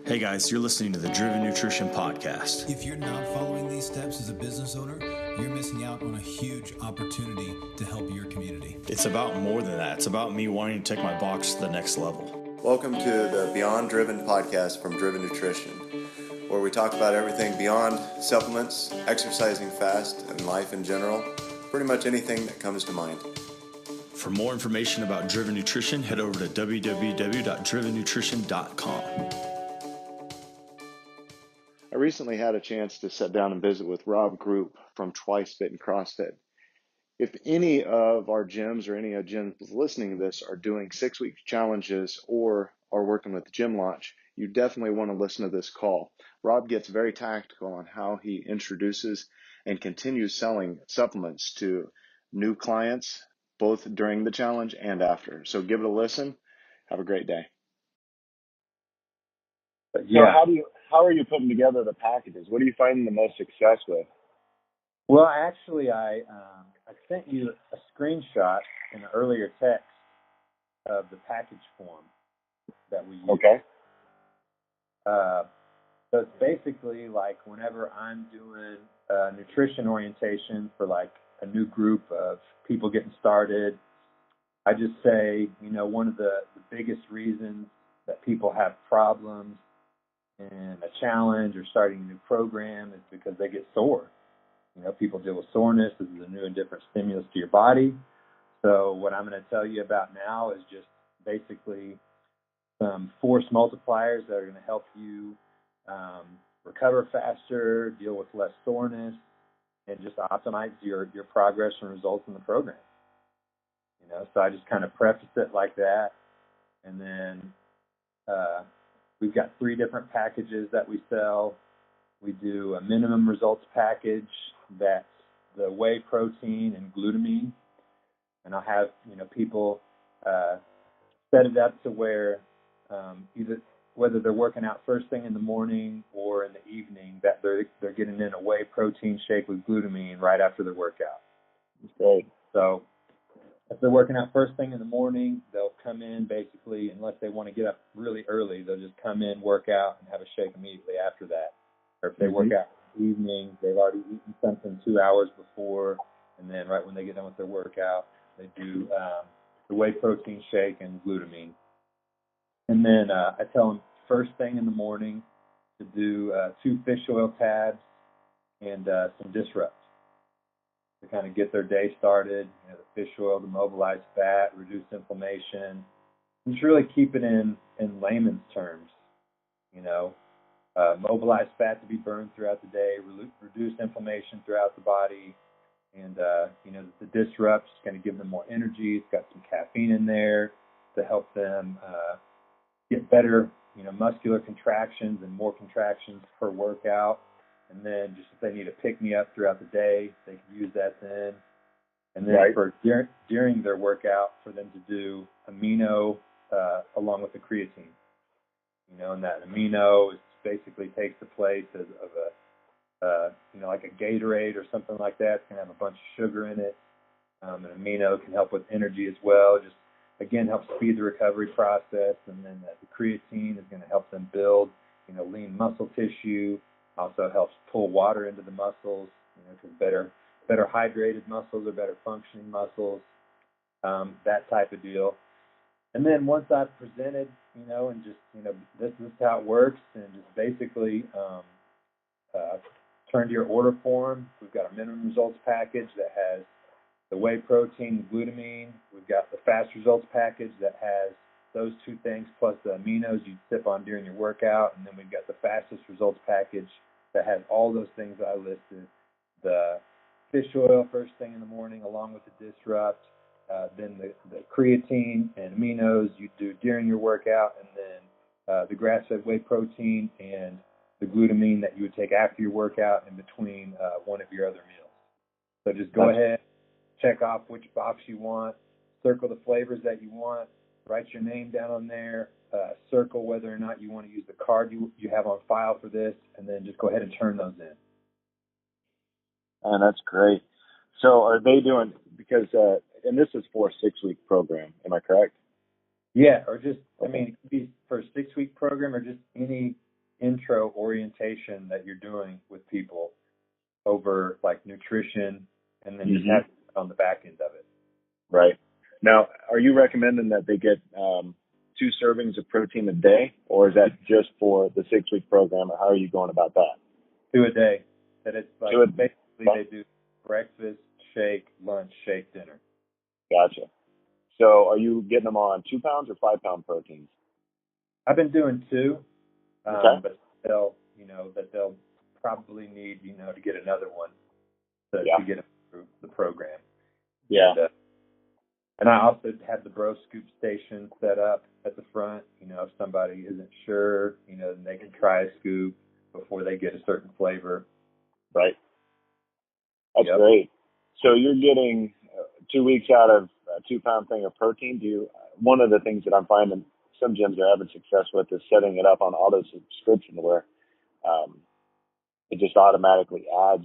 Hey guys, you're listening to the Driven Nutrition Podcast. If you're not following these steps as a business owner, you're missing out on a huge opportunity to help your community. It's about more than that. It's about me wanting to take my box to the next level. Welcome to the Beyond Driven podcast from Driven Nutrition, where we talk about everything beyond supplements, exercising fast, and life in general. Pretty much anything that comes to mind. For more information about Driven Nutrition, head over to www.drivennutrition.com. I recently had a chance to sit down and visit with Rob Grupe from Bitten CrossFit. If any of our gyms or any of gyms listening to this are doing 6-week challenges or are working with Gym Launch, you definitely want to listen to this call. Rob gets very tactical on how he introduces and continues selling supplements to new clients, both during the challenge and after. So give it a listen. Have a great day. Yeah. So how are you putting together the packages? What are you finding the most success with? Well, actually, I sent you a screenshot in an earlier text of the package form that we use. Okay. So it's basically like whenever I'm doing nutrition orientation for like a new group of people getting started, I just say, one of the biggest reasons that people have problems in a challenge or starting a new program is because they get sore. People deal with soreness. This is a new and different stimulus to your body. So what I'm going to tell you about now is just basically some force multipliers that are going to help you recover faster, deal with less soreness, and just optimize your progress and results in the program. So I just kind of preface it like that. And then we've got 3 different packages that we sell. We do a minimum results package that's the whey protein and glutamine. And I'll have, people set it up to where whether they're working out first thing in the morning or in the evening, that they're getting in a whey protein shake with glutamine right after their workout. Great. So if they're working out first thing in the morning, they'll come in basically, unless they want to get up really early, they'll just come in, work out, and have a shake immediately after that. Or if they work out in the evening, they've already eaten something 2 hours before, and then right when they get done with their workout, they do the whey protein shake and glutamine. And then I tell them first thing in the morning to do 2 fish oil tabs and some disrupts to kind of get their day started. The fish oil to mobilize fat, reduce inflammation, and just really keep it in layman's terms. Mobilize fat to be burned throughout the day, reduce inflammation throughout the body, and the disrupts going to give them more energy. It's got some caffeine in there to help them get better, muscular contractions and more contractions per workout. And then just if they need a pick-me-up throughout the day, they can use that then. And then for during their workout, for them to do amino along with the creatine. And that amino basically takes the place of a like a Gatorade or something like that. It's going to have a bunch of sugar in it. And amino can help with energy as well. Just, again, helps speed the recovery process. And then the creatine is going to help them build, lean muscle tissue. Also helps pull water into the muscles, because better hydrated muscles are better functioning muscles, that type of deal. And then once I've presented, and just, this is how it works, and just basically turn to your order form. We've got a minimum results package that has the whey protein, glutamine. We've got the fast results package that has those 2 things plus the aminos you sip on during your workout. And then we've got the fastest results package that has all those things that I listed. The fish oil first thing in the morning along with the disrupt. Then the creatine and aminos you do during your workout. And then the grass-fed whey protein and the glutamine that you would take after your workout in between one of your other meals. So just go ahead, check off which box you want, circle the flavors that you want, write your name down on there, circle whether or not you want to use the card you have on file for this, and then just go ahead and turn those in. And that's great. So are they doing, because, and this is for a 6-week program, am I correct? Yeah, or just, I mean, it could be for a 6-week program or just any intro orientation that you're doing with people over like nutrition, and then just have it on the back end of it. Right. Now, are you recommending that they get 2 servings of protein a day, or is that just for the 6-week program, or how are you going about that? 2 a day. That it's like basically they do breakfast, shake, lunch, shake, dinner. Gotcha. So are you getting them on 2 pounds or 5 pound proteins? I've been doing 2, Okay. but they'll probably need, to get another one to get them through the program. Yeah. And I also have the Bro Scoop station set up at the front. If somebody isn't sure, then they can try a scoop before they get a certain flavor. Right. That's great. So you're getting 2 weeks out of a 2 pound thing of protein. One of the things that I'm finding some gyms are having success with is setting it up on auto subscription where it just automatically adds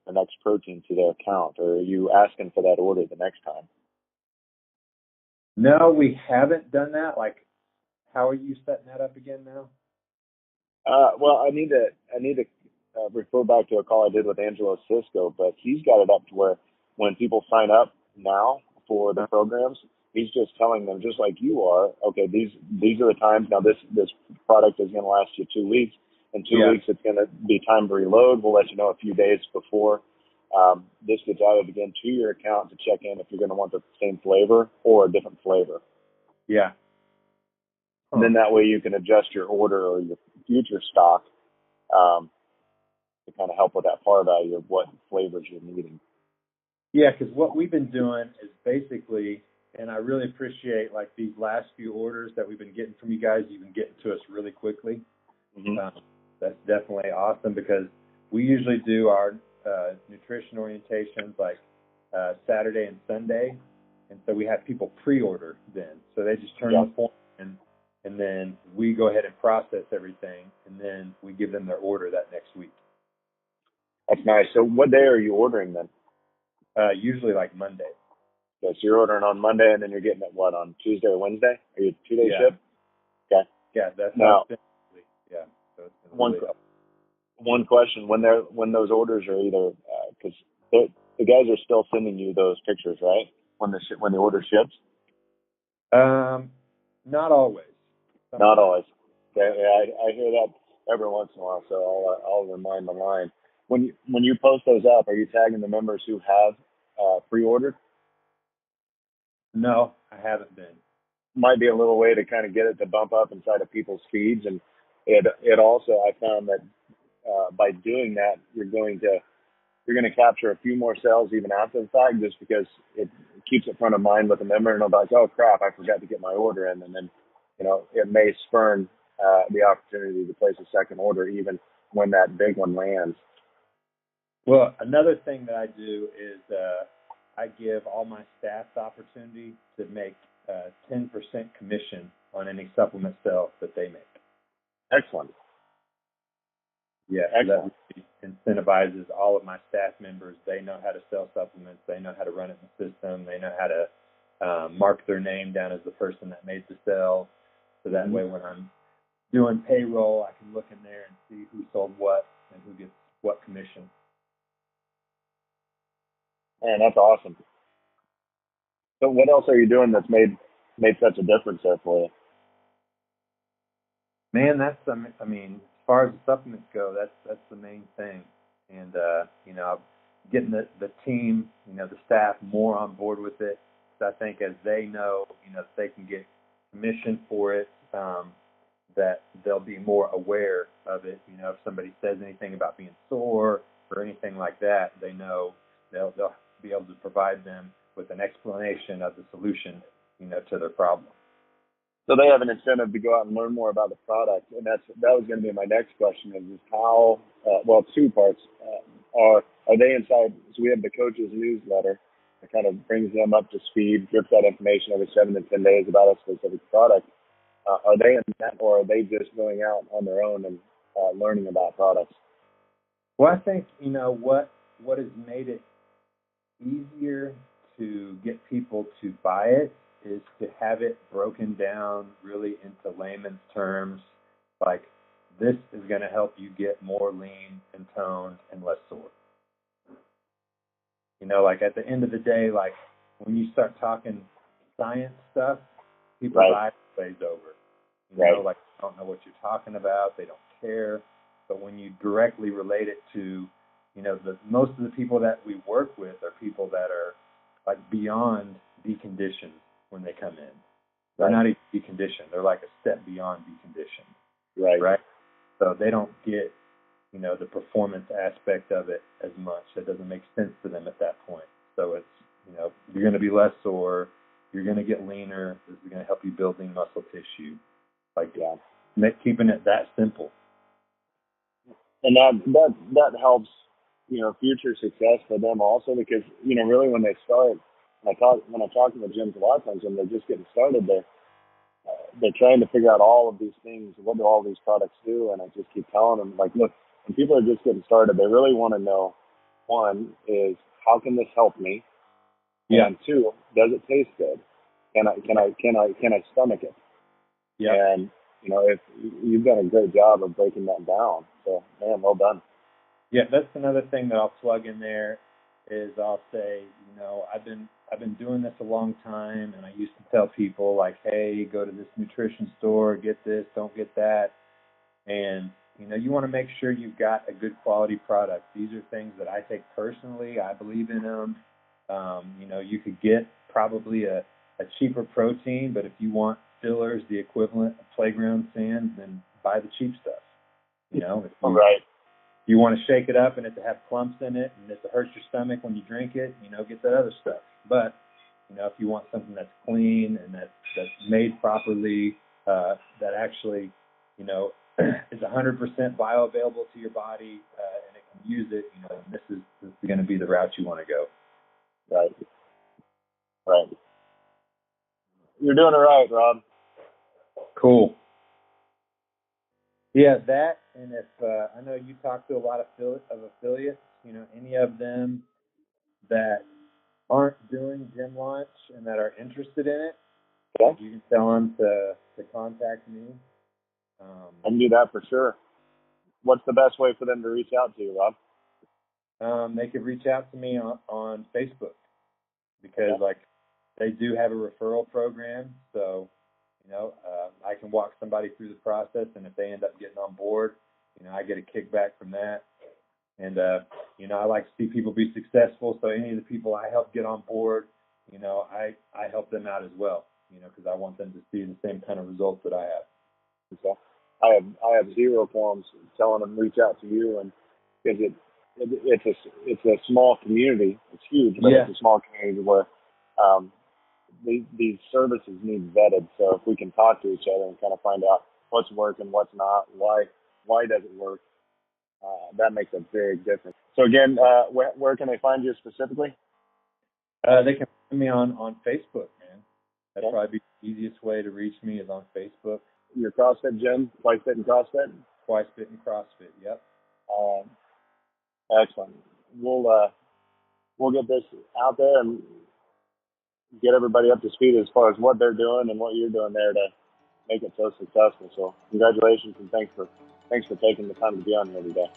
the next protein to their account, or are you asking for that order the next time? No, we haven't done that. Like, how are you setting that up again now? Well, I need to refer back to a call I did with Angelo Cisco, but he's got it up to where when people sign up now for the programs, he's just telling them, just like you are, okay, these are the times. Now this product is going to last you 2 weeks. In 2 weeks, it's going to be time to reload. We'll let you know a few days before. This gets added again to your account to check in if you're going to want the same flavor or a different flavor. Yeah. And then that way you can adjust your order or your future stock to kind of help with that par value of what flavors you're needing. Yeah, because what we've been doing is basically, and I really appreciate like these last few orders that we've been getting from you guys. You've been getting to us really quickly. That's definitely awesome because we usually do our nutrition orientations like Saturday and Sunday, and so we have people pre-order then. So they just turn the form in, and then we go ahead and process everything, and then we give them their order that next week. That's nice. So what day are you ordering then? Usually like Monday. Okay, so you're ordering on Monday, and then you're getting it, what, on Tuesday or Wednesday? Are you 2-day ship? Okay. Yeah, that's now, yeah. So one question, when those orders are either, because the guys are still sending you those pictures, right? When the order ships? Not always. Not always. Okay, I hear that every once in a while, so I'll remind the line. When you post those up, are you tagging the members who have pre-ordered? No, I haven't been. Might be a little way to kind of get it to bump up inside of people's feeds, and it also, I found that by doing that, you're going to capture a few more sales even after the fact, just because it keeps it front of mind with the member, and they'll be like, oh crap, I forgot to get my order in, and then it may spurn the opportunity to place a second order even when that big one lands. Well, another thing that I do is I give all my staff the opportunity to make 10% commission on any supplement sale that they make. Excellent. Yeah, excellent. That incentivizes all of my staff members. They know how to sell supplements. They know how to run it in the system. They know how to mark their name down as the person that made the sale. So that way when I'm doing payroll, I can look in there and see who sold what and who gets what commission. Man, that's awesome. So what else are you doing that's made such a difference there for you? Man, I mean, as far as the supplements go, that's the main thing. And, getting the team, the staff more on board with it. So I think as they know, if they can get commission for it, that they'll be more aware of it. If somebody says anything about being sore or anything like that, they know they'll be able to provide them with an explanation of the solution, to their problem. So they have an incentive to go out and learn more about the product, and that was going to be my next question: is how? Well, 2 parts. Are they inside? So we have the coaches newsletter that kind of brings them up to speed, drips that information every 7 to 10 days about a specific product. Are they in that, or are they just going out on their own and learning about products? Well, I think what has made it easier to get people to buy it is to have it broken down really into layman's terms. Like, this is going to help you get more lean and toned and less sore. You know, like at the end of the day, like when you start talking science stuff, people's eyes glaze over. You know, like, they don't know what you're talking about. They don't care. But when you directly relate it to, you know, most of the people that we work with are people that are like beyond deconditioned when they come in. They're not even deconditioned. They're like a step beyond deconditioned. Right. So they don't get, you know, the performance aspect of it as much. That doesn't make sense to them at that point. So it's, you know, you're going to be less sore. You're going to get leaner. This is going to help you build lean muscle tissue. Like, keeping it that simple. And that helps, you know, future success for them also, because, you know, really when they start, when I talk to the gyms a lot of times when they're just getting started, they're trying to figure out all of these things. What do all these products do? And I just keep telling them, like, look, when people are just getting started, they really want to know, one is, how can this help me? Yeah. And two, does it taste good? Can I stomach it? Yeah. And, you know, if you've done a great job of breaking that down, so man, well done. Yeah, that's another thing that I'll plug in there is I'll say, you know, I've been doing this a long time, and I used to tell people like, hey, go to this nutrition store, get this, don't get that. And, you know, you want to make sure you've got a good quality product. These are things that I take personally. I believe in them. You know, you could get probably a cheaper protein, but if you want fillers, the equivalent of playground sand, then buy the cheap stuff. You know, if you want to shake it up and it to have clumps in it and it to hurt your stomach when you drink it, you know, get that other stuff. But, you know, if you want something that's clean and that's made properly, that actually, you know, is 100% bioavailable to your body, and it can use it, you know, this is going to be the route you want to go. Right. You're doing it right, Rob. Cool. Yeah, that, and if I know you talk to a lot of affiliates, you know, any of them that aren't doing gym launch and that are interested in it, you can tell them to contact me. I can do that for sure. What's the best way for them to reach out to you, Rob? They could reach out to me on Facebook, because like they do have a referral program. So, you know, I can walk somebody through the process, and if they end up getting on board, you know, I get a kickback from that. And, you know, I like to see people be successful. So any of the people I help get on board, you know, I help them out as well, you know, because I want them to see the same kind of results that I have. So I have zero qualms telling them reach out to you, and because it's a small community. It's huge, but it's a small community where these services need vetted. So if we can talk to each other and kind of find out what's working, what's not, why does it work, that makes a big difference. So again, where can they find you specifically? They can find me on Facebook, man. That'd probably be the easiest way to reach me is on Facebook. Your CrossFit gym, Twice Bitten CrossFit? Twice Bitten CrossFit, yep. Excellent. We'll get this out there and get everybody up to speed as far as what they're doing and what you're doing there to make it so successful. So congratulations, and thanks for taking the time to be on here today.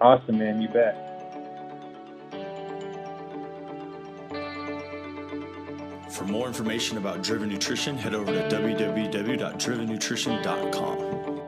Awesome, man. You bet. For more information about Driven Nutrition, head over to www.drivennutrition.com.